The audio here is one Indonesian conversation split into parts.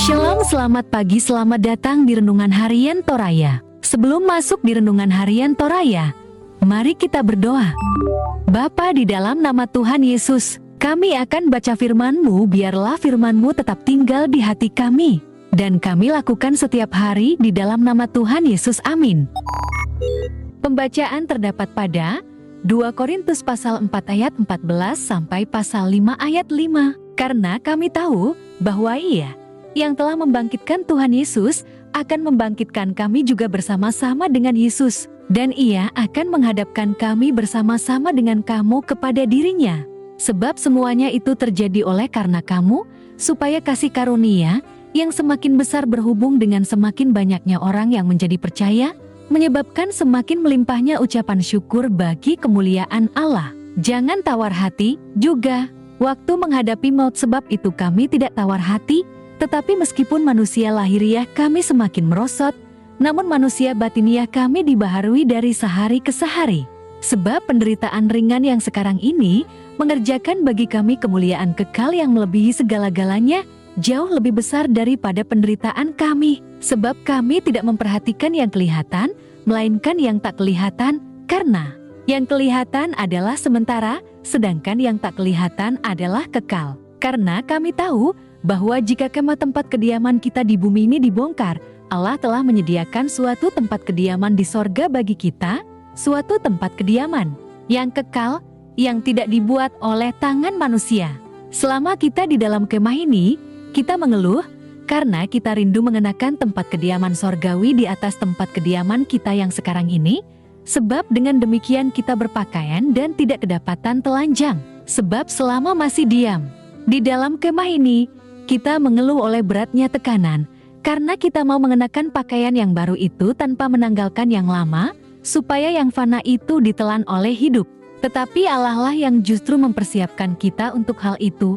Shalom, selamat pagi, selamat datang di Renungan Harian Toraya. Sebelum masuk di Renungan Harian Toraya, mari kita berdoa. Bapa di dalam nama Tuhan Yesus, kami akan baca firman-Mu, biarlah firman-Mu tetap tinggal di hati kami, dan kami lakukan setiap hari di dalam nama Tuhan Yesus, amin. Pembacaan terdapat pada 2 Korintus pasal 4 ayat 14 sampai pasal 5 ayat 5. Karena kami tahu bahwa Ia yang telah membangkitkan Tuhan Yesus akan membangkitkan kami juga bersama-sama dengan Yesus, dan Ia akan menghadapkan kami bersama-sama dengan kamu kepada dirinya. Sebab semuanya itu terjadi oleh karena kamu, supaya kasih karunia yang semakin besar berhubung dengan semakin banyaknya orang yang menjadi percaya, menyebabkan semakin melimpahnya ucapan syukur bagi kemuliaan Allah. Jangan tawar hati juga waktu menghadapi maut, sebab itu kami tidak tawar hati. Tetapi meskipun manusia lahiriah kami semakin merosot, namun manusia batiniah kami dibaharui dari sehari ke sehari. Sebab penderitaan ringan yang sekarang ini mengerjakan bagi kami kemuliaan kekal yang melebihi segala-galanya, jauh lebih besar daripada penderitaan kami. Sebab kami tidak memperhatikan yang kelihatan, melainkan yang tak kelihatan, karena yang kelihatan adalah sementara, sedangkan yang tak kelihatan adalah kekal. Karena kami tahu bahwa jika kemah tempat kediaman kita di bumi ini dibongkar, Allah telah menyediakan suatu tempat kediaman di sorga bagi kita, suatu tempat kediaman yang kekal, yang tidak dibuat oleh tangan manusia. Selama kita di dalam kemah ini, kita mengeluh, karena kita rindu mengenakan tempat kediaman sorgawi di atas tempat kediaman kita yang sekarang ini, sebab dengan demikian kita berpakaian dan tidak kedapatan telanjang. Sebab selama masih diam di dalam kemah ini, kita mengeluh oleh beratnya tekanan, karena kita mau mengenakan pakaian yang baru itu tanpa menanggalkan yang lama, supaya yang fana itu ditelan oleh hidup. Tetapi Allah lah yang justru mempersiapkan kita untuk hal itu,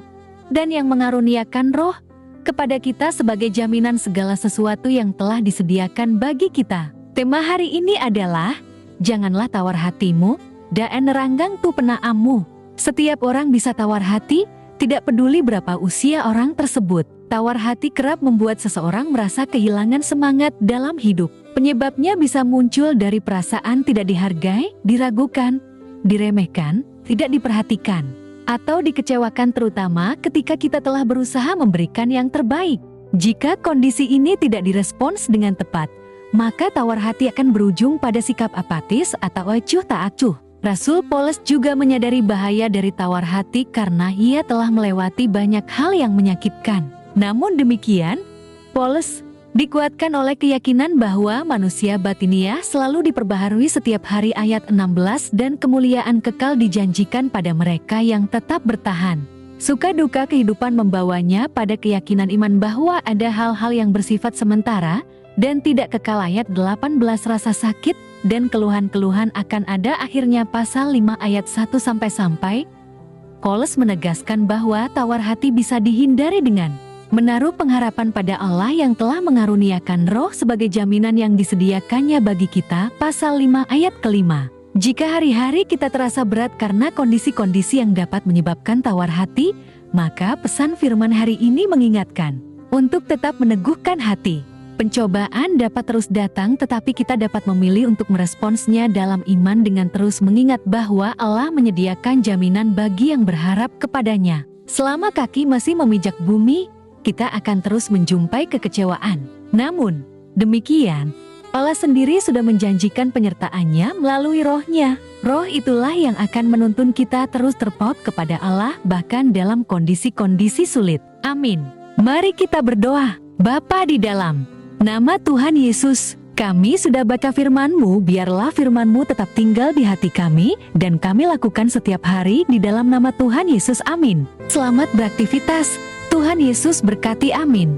dan yang mengaruniakan Roh kepada kita sebagai jaminan segala sesuatu yang telah disediakan bagi kita. Tema hari ini adalah, janganlah tawar hatimu, dan neranggang tu penaamu. Setiap orang bisa tawar hati, tidak peduli berapa usia orang tersebut. Tawar hati kerap membuat seseorang merasa kehilangan semangat dalam hidup. Penyebabnya bisa muncul dari perasaan tidak dihargai, diragukan, diremehkan, tidak diperhatikan, atau dikecewakan, terutama ketika kita telah berusaha memberikan yang terbaik. Jika kondisi ini tidak direspons dengan tepat, maka tawar hati akan berujung pada sikap apatis atau acuh tak acuh. Rasul Paulus juga menyadari bahaya dari tawar hati karena ia telah melewati banyak hal yang menyakitkan. Namun demikian, Paulus dikuatkan oleh keyakinan bahwa manusia batiniah selalu diperbaharui setiap hari ayat 16, dan kemuliaan kekal dijanjikan pada mereka yang tetap bertahan. Suka duka kehidupan membawanya pada keyakinan iman bahwa ada hal-hal yang bersifat sementara dan tidak kekal ayat 18, rasa sakit dan keluhan-keluhan akan ada akhirnya pasal 5 ayat 1-sampai. Paulus menegaskan bahwa tawar hati bisa dihindari dengan menaruh pengharapan pada Allah yang telah mengaruniakan Roh sebagai jaminan yang disediakannya bagi kita, pasal 5 ayat ke-5. Jika hari-hari kita terasa berat karena kondisi-kondisi yang dapat menyebabkan tawar hati, maka pesan firman hari ini mengingatkan untuk tetap meneguhkan hati. Pencobaan dapat terus datang, tetapi kita dapat memilih untuk meresponsnya dalam iman dengan terus mengingat bahwa Allah menyediakan jaminan bagi yang berharap kepadanya. Selama kaki masih memijak bumi, kita akan terus menjumpai kekecewaan. Namun, demikian, Allah sendiri sudah menjanjikan penyertaannya melalui Roh-Nya. Roh itulah yang akan menuntun kita terus terpaut kepada Allah bahkan dalam kondisi-kondisi sulit. Amin. Mari kita berdoa. Bapa di dalam nama Tuhan Yesus, kami sudah baca firman-Mu, biarlah firman-Mu tetap tinggal di hati kami, dan kami lakukan setiap hari di dalam nama Tuhan Yesus, amin. Selamat beraktivitas, Tuhan Yesus berkati, amin.